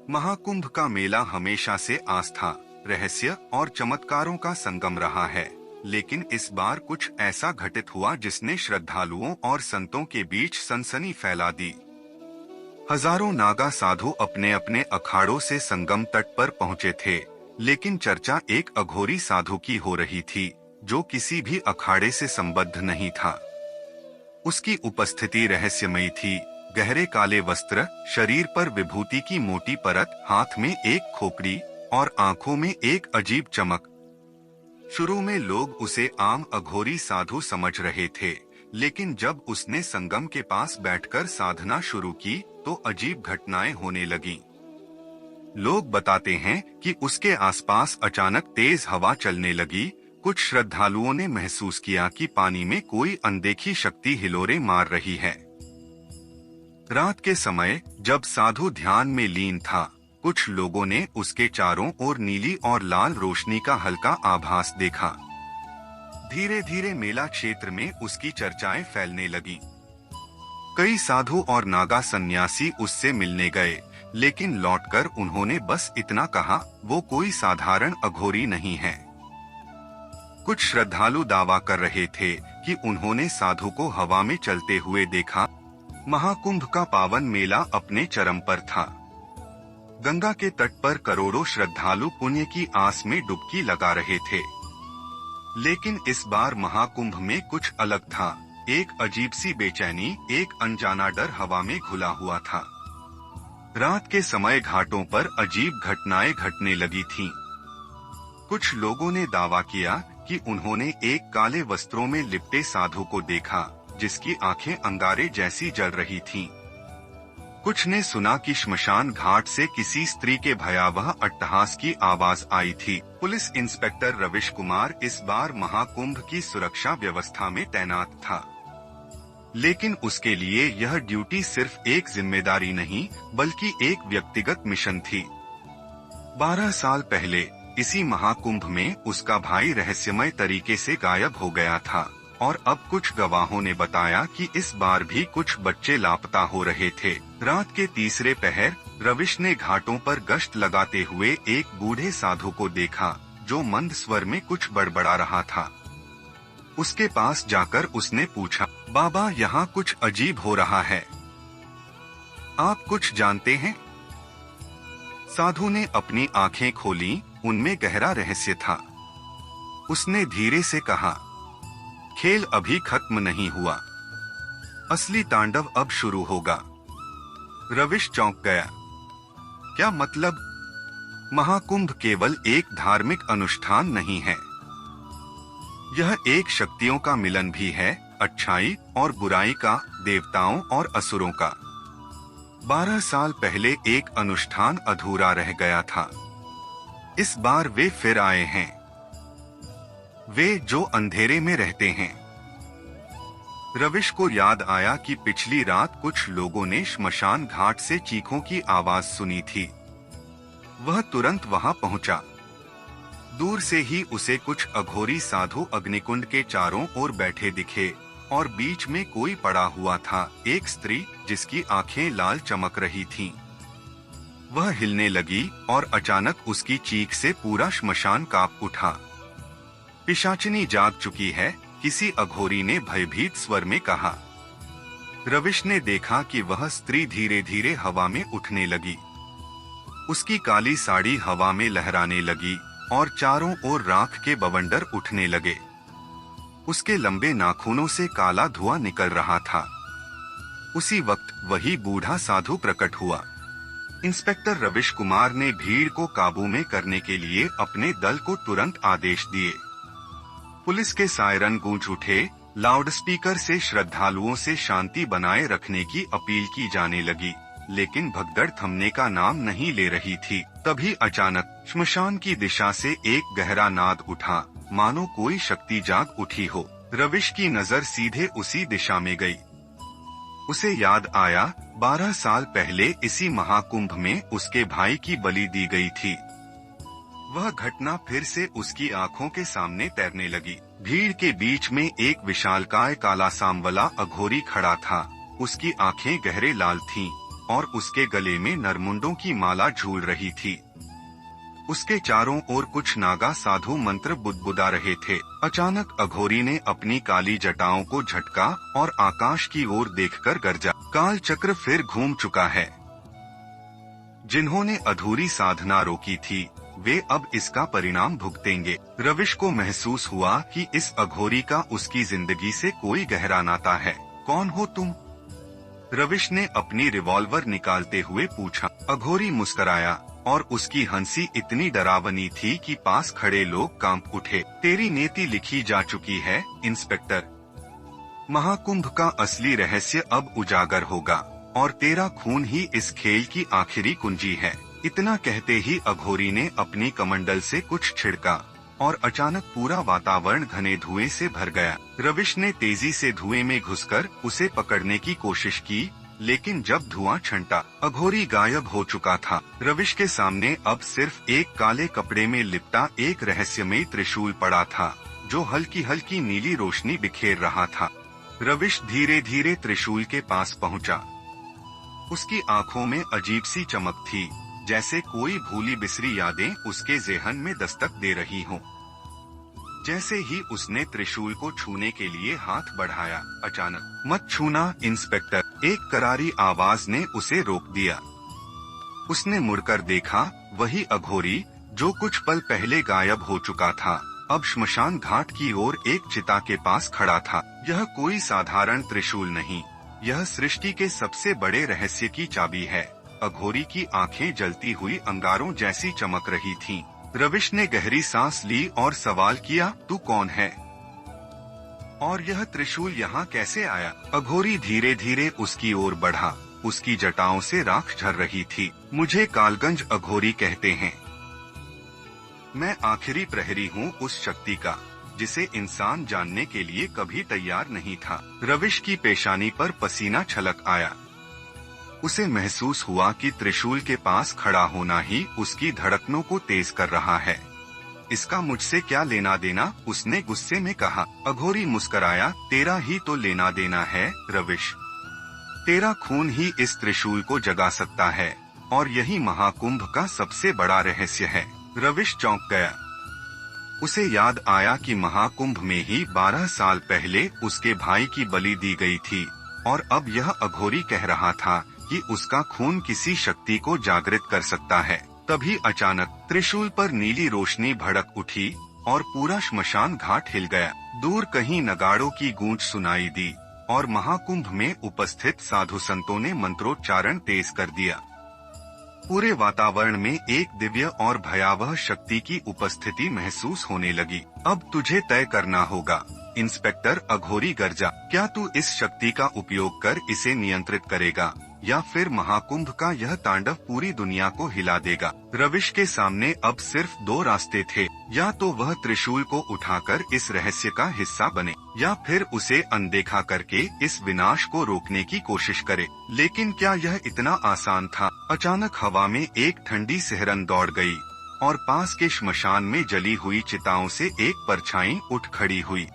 महाकुंभ का मेला हमेशा से आस्था, रहस्य और चमत्कारों का संगम रहा है, लेकिन इस बार कुछ ऐसा घटित हुआ जिसने श्रद्धालुओं और संतों के बीच सनसनी फैला दी। हजारों नागा साधु अपने अपने अखाड़ों से संगम तट पर पहुंचे थे, लेकिन चर्चा एक अघोरी साधु की हो रही थी, जो किसी भी अखाड़े से संबद्ध नहीं था। उसकी उपस्थिति रहस्यमयी थी। गहरे काले वस्त्र, शरीर पर विभूति की मोटी परत, हाथ में एक खोपड़ी और आंखों में एक अजीब चमक। शुरू में लोग उसे आम अघोरी साधु समझ रहे थे, लेकिन जब उसने संगम के पास बैठकर साधना शुरू की तो अजीब घटनाएं होने लगीं। लोग बताते हैं कि उसके आसपास अचानक तेज हवा चलने लगी। कुछ श्रद्धालुओं ने महसूस किया कि पानी में कोई अनदेखी शक्ति हिलोरे मार रही है। रात के समय जब साधु ध्यान में लीन था, कुछ लोगों ने उसके चारों ओर नीली और लाल रोशनी का हल्का आभास देखा। धीरे धीरे मेला क्षेत्र में उसकी चर्चाएं फैलने लगीं। कई साधु और नागा सन्यासी उससे मिलने गए, लेकिन लौटकर उन्होंने बस इतना कहा, वो कोई साधारण अघोरी नहीं है। कुछ श्रद्धालु दावा कर रहे थे कि उन्होंने साधु को हवा में चलते हुए देखा। महाकुंभ का पावन मेला अपने चरम पर था। गंगा के तट पर करोड़ों श्रद्धालु पुण्य की आस में डुबकी लगा रहे थे, लेकिन इस बार महाकुंभ में कुछ अलग था। एक अजीब सी बेचैनी, एक अनजाना डर हवा में घुला हुआ था। रात के समय घाटों पर अजीब घटनाएं घटने लगी थीं। कुछ लोगों ने दावा किया कि उन्होंने एक काले वस्त्रों में लिपटे साधु को देखा, जिसकी आंखें अंगारे जैसी जल रही थीं। कुछ ने सुना कि श्मशान घाट से किसी स्त्री के भयावह अट्टहास की आवाज आई थी। पुलिस इंस्पेक्टर रविश कुमार इस बार महाकुंभ की सुरक्षा व्यवस्था में तैनात था, लेकिन उसके लिए यह ड्यूटी सिर्फ एक जिम्मेदारी नहीं, बल्कि एक व्यक्तिगत मिशन थी। 12 साल पहले इसी महाकुंभ में उसका भाई रहस्यमय तरीके से गायब हो गया था, और अब कुछ गवाहों ने बताया कि इस बार भी कुछ बच्चे लापता हो रहे थे। रात के तीसरे पहर रविश ने घाटों पर गश्त लगाते हुए एक बूढ़े साधु को देखा, जो मंद स्वर में कुछ बड़बड़ा रहा था। उसके पास जाकर उसने पूछा, बाबा, यहाँ कुछ अजीब हो रहा है, आप कुछ जानते हैं? साधु ने अपनी आंखें खोली, उनमें गहरा रहस्य था। उसने धीरे से कहा, खेल अभी खत्म नहीं हुआ, असली तांडव अब शुरू होगा। रविश चौंक गया। क्या मतलब? महाकुंभ केवल एक धार्मिक अनुष्ठान नहीं है, यह एक शक्तियों का मिलन भी है, अच्छाई और बुराई का, देवताओं और असुरों का। 12 साल पहले एक अनुष्ठान अधूरा रह गया था, इस बार वे फिर आए हैं। वे जो अंधेरे में रहते हैं। रविश को याद आया कि पिछली रात कुछ लोगों ने श्मशान घाट से चीखों की आवाज सुनी थी। वह तुरंत वहां पहुंचा। दूर से ही उसे कुछ अघोरी साधु अग्निकुंड के चारों ओर बैठे दिखे, और बीच में कोई पड़ा हुआ था, एक स्त्री जिसकी आंखें लाल चमक रही थीं। वह हिलने लगी और अचानक उसकी चीख से पूरा श्मशान कांप उठा। पिशाचिनी जाग चुकी है, किसी अघोरी ने भयभीत स्वर में कहा। रविश ने देखा कि वह स्त्री धीरे धीरे हवा में उठने लगी। उसकी काली साड़ी हवा में लहराने लगी और चारों ओर राख के बवंडर उठने लगे। उसके लंबे नाखूनों से काला धुआं निकल रहा था। उसी वक्त वही बूढ़ा साधु प्रकट हुआ। इंस्पेक्टर रविश कुमार ने भीड़ को काबू में करने के लिए अपने दल को तुरंत आदेश दिए। पुलिस के सायरन गूंज उठे, लाउडस्पीकर से श्रद्धालुओं से शांति बनाए रखने की अपील की जाने लगी, लेकिन भगदड़ थमने का नाम नहीं ले रही थी। तभी अचानक श्मशान की दिशा से एक गहरा नाद उठा, मानो कोई शक्ति जाग उठी हो। रविश की नजर सीधे उसी दिशा में गई। उसे याद आया, 12 साल पहले इसी महाकुंभ में उसके भाई की बलि दी गई थी। वह घटना फिर से उसकी आंखों के सामने तैरने लगी। भीड़ के बीच में एक विशालकाय काला सांवला अघोरी खड़ा था। उसकी आंखें गहरे लाल थीं, और उसके गले में नरमुंडों की माला झूल रही थी। उसके चारों ओर कुछ नागा साधु मंत्र बुदबुदा रहे थे। अचानक अघोरी ने अपनी काली जटाओं को झटका और आकाश की ओर देखकर गर्जा, काल चक्र फिर घूम चुका है। जिन्होंने अधूरी साधना रोकी थी वे अब इसका परिणाम भुगतेंगे। रविश को महसूस हुआ कि इस अघोरी का उसकी जिंदगी से कोई गहरा नाता है। कौन हो तुम? रविश ने अपनी रिवॉल्वर निकालते हुए पूछा। अघोरी मुस्कराया और उसकी हंसी इतनी डरावनी थी कि पास खड़े लोग कांप उठे। तेरी नीति लिखी जा चुकी है इंस्पेक्टर। महाकुंभ का असली रहस्य अब उजागर होगा और तेरा खून ही इस खेल की आखिरी कुंजी है। इतना कहते ही अघोरी ने अपनी कमंडल से कुछ छिड़का और अचानक पूरा वातावरण घने धुएं से भर गया। रविश ने तेजी से धुएं में घुसकर उसे पकड़ने की कोशिश की, लेकिन जब धुआं छंटा अघोरी गायब हो चुका था। रविश के सामने अब सिर्फ एक काले कपड़े में लिपटा एक रहस्यमयी त्रिशूल पड़ा था जो हल्की हल्की नीली रोशनी बिखेर रहा था। रविश धीरे धीरे त्रिशूल के पास पहुंचा। उसकी आंखों में अजीब सी चमक थी, जैसे कोई भूली बिसरी यादें उसके ज़हन में दस्तक दे रही हों। जैसे ही उसने त्रिशूल को छूने के लिए हाथ बढ़ाया, अचानक मत छूना इंस्पेक्टर, एक करारी आवाज ने उसे रोक दिया। उसने मुड़कर देखा, वही अघोरी जो कुछ पल पहले गायब हो चुका था अब श्मशान घाट की ओर एक चिता के पास खड़ा था। यह कोई साधारण त्रिशूल नहीं, यह सृष्टि के सबसे बड़े रहस्य की चाबी है। अघोरी की आंखें जलती हुई अंगारों जैसी चमक रही थीं। रविश ने गहरी सांस ली और सवाल किया, तू कौन है और यह त्रिशूल यहाँ कैसे आया? अघोरी धीरे धीरे उसकी ओर बढ़ा। उसकी जटाओं से राख झर रही थी। मुझे कालगंज अघोरी कहते हैं। मैं आखिरी प्रहरी हूँ उस शक्ति का जिसे इंसान जानने के लिए कभी तैयार नहीं था। रविश की पेशानी पर पसीना छलक आया। उसे महसूस हुआ कि त्रिशूल के पास खड़ा होना ही उसकी धड़कनों को तेज कर रहा है। इसका मुझसे क्या लेना देना? उसने गुस्से में कहा। अघोरी मुस्कराया, तेरा ही तो लेना देना है रविश। तेरा खून ही इस त्रिशूल को जगा सकता है और यही महाकुंभ का सबसे बड़ा रहस्य है। रविश चौंक गया। उसे याद आया कि महाकुंभ में ही 12 साल पहले उसके भाई की बलि दी गई थी और अब यह अघोरी कह रहा था कि उसका खून किसी शक्ति को जागृत कर सकता है। तभी अचानक त्रिशूल पर नीली रोशनी भड़क उठी और पूरा श्मशान घाट हिल गया। दूर कहीं नगाड़ों की गूंज सुनाई दी और महाकुंभ में उपस्थित साधु संतों ने मंत्रोच्चारण तेज कर दिया। पूरे वातावरण में एक दिव्य और भयावह शक्ति की उपस्थिति महसूस होने लगी। अब तुझे तय करना होगा इंस्पेक्टर, अघोरी गर्जा। क्या तू इस शक्ति का उपयोग कर इसे नियंत्रित करेगा या फिर महाकुंभ का यह तांडव पूरी दुनिया को हिला देगा? रविश के सामने अब सिर्फ 2 रास्ते थे, या तो वह त्रिशूल को उठाकर इस रहस्य का हिस्सा बने या फिर उसे अनदेखा करके इस विनाश को रोकने की कोशिश करे। लेकिन क्या यह इतना आसान था? अचानक हवा में एक ठंडी सिहरन दौड़ गई और पास के श्मशान में जली हुई चिताओं से एक परछाई उठ खड़ी हुई।